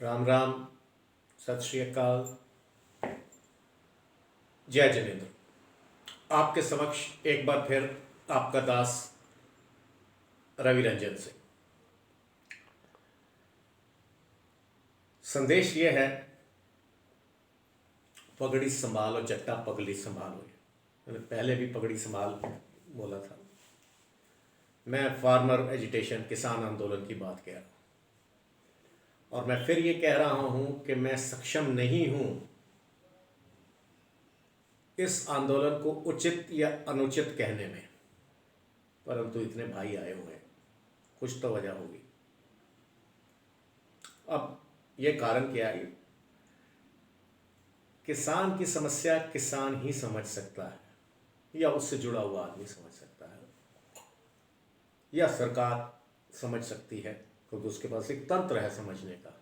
राम राम, सत श्री अकाल, जय जिनेन्द्र। आपके समक्ष एक बार फिर आपका दास रवि रंजन सिंह। संदेश ये है, पगड़ी संभाल और जट्टा पगड़ी संभाल हुई। मैंने पहले भी पगड़ी संभाल बोला था। मैं फार्मर एजिटेशन, किसान आंदोलन की बात कह रहा हूँ और मैं फिर ये कह रहा हूँ कि मैं सक्षम नहीं हूँ इस आंदोलन को उचित या अनुचित कहने में, परंतु इतने भाई आए हुए हैं, कुछ तो वजह होगी। अब ये कारण क्या है? किसान की समस्या किसान ही समझ सकता है या उससे जुड़ा हुआ आदमी समझ सकता है या सरकार समझ सकती है, क्योंकि उसके पास एक तंत्र है समझने का।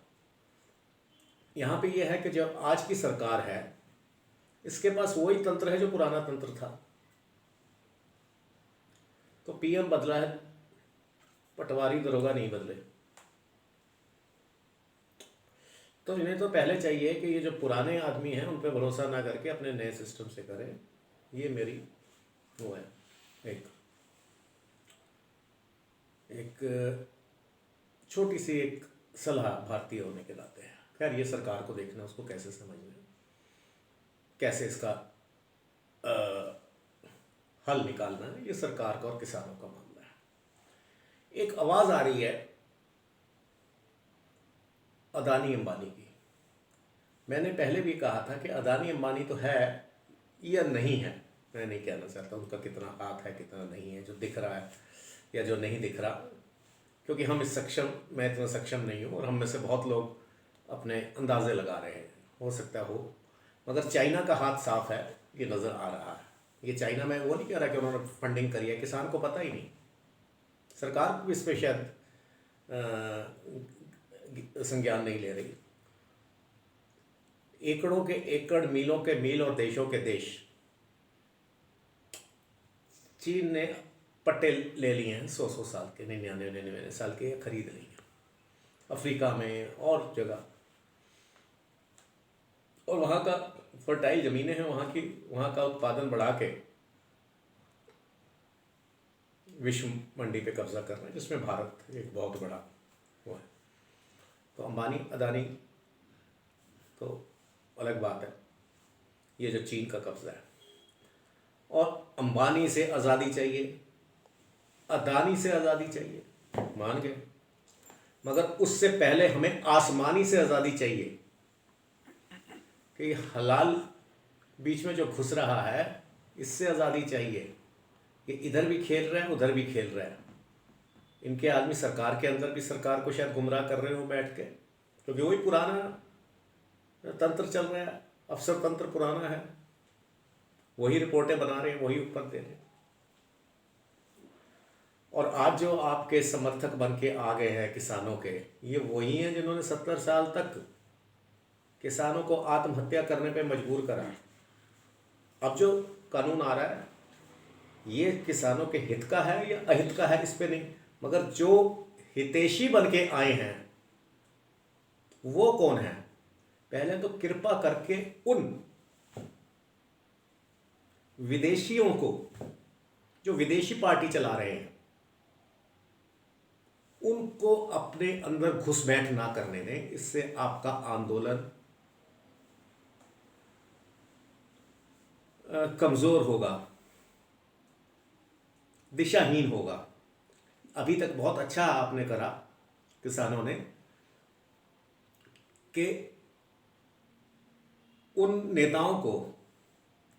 यहाँ पे ये है कि जो आज की सरकार है, इसके पास वही तंत्र है जो पुराना तंत्र था। तो पीएम बदला है, पटवारी दरोगा नहीं बदले। तो इन्हें तो पहले चाहिए कि ये जो पुराने आदमी हैं उन पर भरोसा ना करके अपने नए सिस्टम से करें। ये मेरी वो है एक छोटी सी एक सलाह भारतीय होने के नाते है। खैर, ये सरकार को देखना, उसको कैसे समझना, कैसे इसका हल निकालना है, ये सरकार का और किसानों का मामला है। एक आवाज़ आ रही है अदानी अंबानी की। मैंने पहले भी कहा था कि अदानी अंबानी तो है या नहीं है, मैं नहीं कहना चाहता उनका कितना हाथ है कितना नहीं है, जो दिख रहा है या जो नहीं दिख रहा, क्योंकि मैं इतना सक्षम नहीं हूँ और हम में से बहुत लोग अपने अंदाजे लगा रहे हैं, हो सकता हो। मगर चाइना का हाथ साफ है, ये नज़र आ रहा है। ये चाइना में वो नहीं कह रहा कि उन्होंने फंडिंग करी है, किसान को पता ही नहीं, सरकार भी इस पर शायद संज्ञान नहीं ले रही। एकड़ों के एकड़, मीलों के मील और देशों के देश चीन ने पट्टे ले लिए हैं 100 साल के, 99 साल के, खरीद लिए हैं अफ्रीका में और जगह। और वहाँ का फर्टाइल ज़मीनें हैं, वहाँ का उत्पादन बढ़ा के विश्व मंडी पे कब्जा कर रहे हैं, जिसमें भारत एक बहुत बड़ा वो है। तो अंबानी अदानी तो अलग बात है, ये जो चीन का कब्जा है। और अंबानी से आज़ादी चाहिए, अदानी से आज़ादी चाहिए, मान गए, मगर उससे पहले हमें आसमानी से आज़ादी चाहिए कि हलाल बीच में जो घुस रहा है, इससे आज़ादी चाहिए। ये इधर भी खेल रहा है, उधर भी खेल रहा है। इनके आदमी सरकार के अंदर भी सरकार को शायद गुमराह कर रहे हो बैठ के, क्योंकि वही पुराना तंत्र चल रहा है, अफसर तंत्र पुराना है, वही रिपोर्टें बना रहे हैं, वही ऊपर दे रहे हैं। और आज जो आपके समर्थक बन के आ गए हैं किसानों के, ये वही हैं जिन्होंने 70 साल तक किसानों को आत्महत्या करने पे मजबूर करा। अब जो कानून आ रहा है, ये किसानों के हित का है या अहित का है, इस पे नहीं, मगर जो हितैषी बन के आए हैं वो कौन है? पहले तो कृपा करके उन विदेशियों को, जो विदेशी पार्टी चला रहे हैं, उनको अपने अंदर घुसपैठ ना करने दें। इससे आपका आंदोलन कमज़ोर होगा, दिशाहीन होगा। अभी तक बहुत अच्छा आपने करा किसानों ने कि उन नेताओं को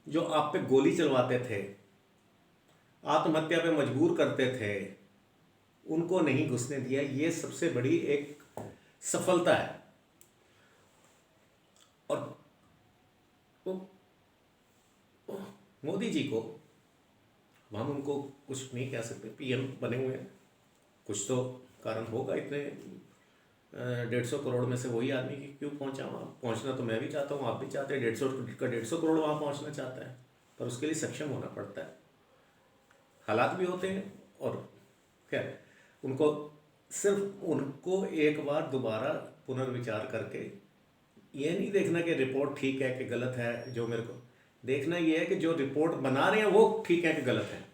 जो आप पे गोली चलवाते थे, आत्महत्या पे मजबूर करते थे, उनको नहीं घुसने दिया। ये सबसे बड़ी एक सफलता है। और तो मोदी जी को हम उनको कुछ नहीं कह सकते, पीएम बने हुए हैं, कुछ तो कारण होगा। इतने 150 करोड़ में से वही आदमी की क्यों पहुंचा वहाँ? पहुंचना तो मैं भी चाहता हूँ, आप भी चाहते हैं, 150 करोड़ वहाँ पहुंचना चाहता है, पर उसके लिए सक्षम होना पड़ता है। हालात भी होते हैं और खैर उनको सिर्फ उनको एक बार दोबारा पुनर्विचार करके ये नहीं देखना कि रिपोर्ट ठीक है कि गलत है, जो मेरे को देखना ये है कि जो रिपोर्ट बना रहे हैं वो ठीक है कि गलत है।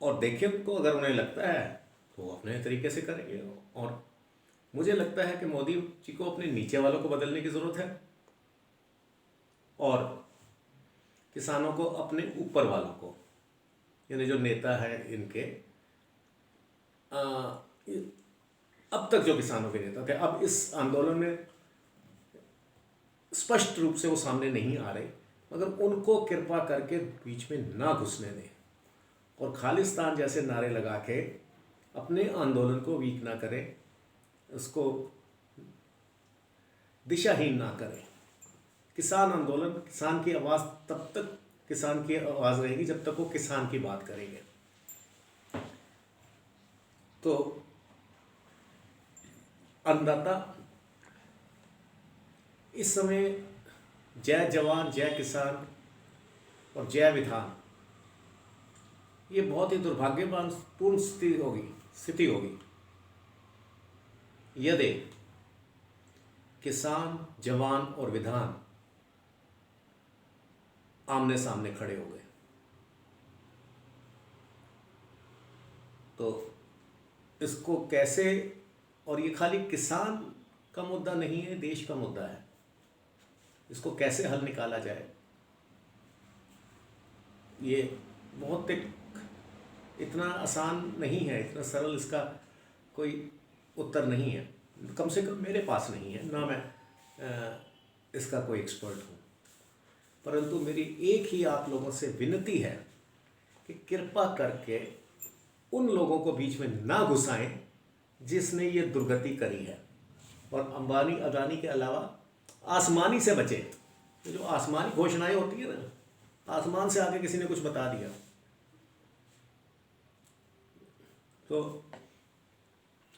और देखिए उनको, अगर उन्हें लगता है तो वो अपने तरीके से करेंगे। और मुझे लगता है कि मोदी जी को अपने नीचे वालों को बदलने की ज़रूरत है और किसानों को अपने ऊपर वालों को, यानी जो नेता है इनके, अब तक जो किसानों के नेता थे, अब इस आंदोलन में स्पष्ट रूप से वो सामने नहीं आ रहे, मगर उनको कृपा करके बीच में ना घुसने दें और खालिस्तान जैसे नारे लगा के अपने आंदोलन को वीक ना करें, उसको दिशाहीन ना करें। किसान आंदोलन, किसान की आवाज़ तब तक किसान की आवाज़ रहेगी जब तक वो किसान की बात करेंगे। तो अन्नदाता इस समय जय जवान जय किसान और जय विधान, ये बहुत ही दुर्भाग्यपूर्ण स्थिति होगी यदि किसान, जवान और विधान आमने सामने खड़े हो गए। तो इसको कैसे, और ये खाली किसान का मुद्दा नहीं है, देश का मुद्दा है, इसको कैसे हल निकाला जाए, ये बहुत इतना आसान नहीं है, इतना सरल इसका कोई उत्तर नहीं है, कम से कम मेरे पास नहीं है, ना मैं इसका कोई एक्सपर्ट हूँ। परंतु मेरी एक ही आप लोगों से विनती है कि कृपा करके उन लोगों को बीच में ना घुसाएं जिसने ये दुर्गति करी है, और अंबानी अदानी के अलावा आसमानी से बचें। जो आसमानी घोषणाएं होती है ना, आसमान से आके किसी ने कुछ बता दिया, तो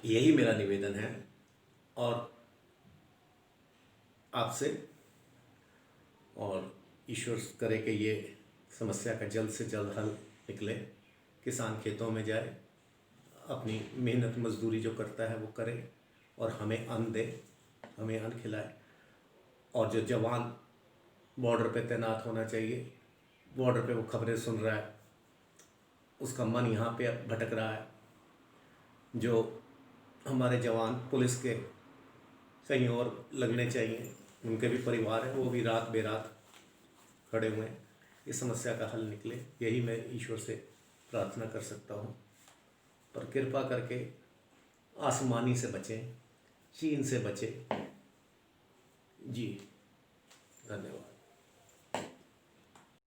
यही मेरा निवेदन है और आपसे, और ईश्वर करे कि ये समस्या का जल्द से जल्द हल निकले। किसान खेतों में जाए, अपनी मेहनत मजदूरी जो करता है वो करे और हमें अन्न दे, हमें अन्न खिलाए। और जो जवान बॉर्डर पे तैनात होना चाहिए, बॉर्डर पे वो खबरें सुन रहा है, उसका मन यहाँ पे भटक रहा है। जो हमारे जवान पुलिस के कहीं और लगने चाहिए, उनके भी परिवार हैं, वो भी रात बेरात खड़े हुए हैं। इस समस्या का हल निकले, यही मैं ईश्वर से प्रार्थना कर सकता हूँ। पर कृपा करके आसमानी से बचें, चीन से बचें जी।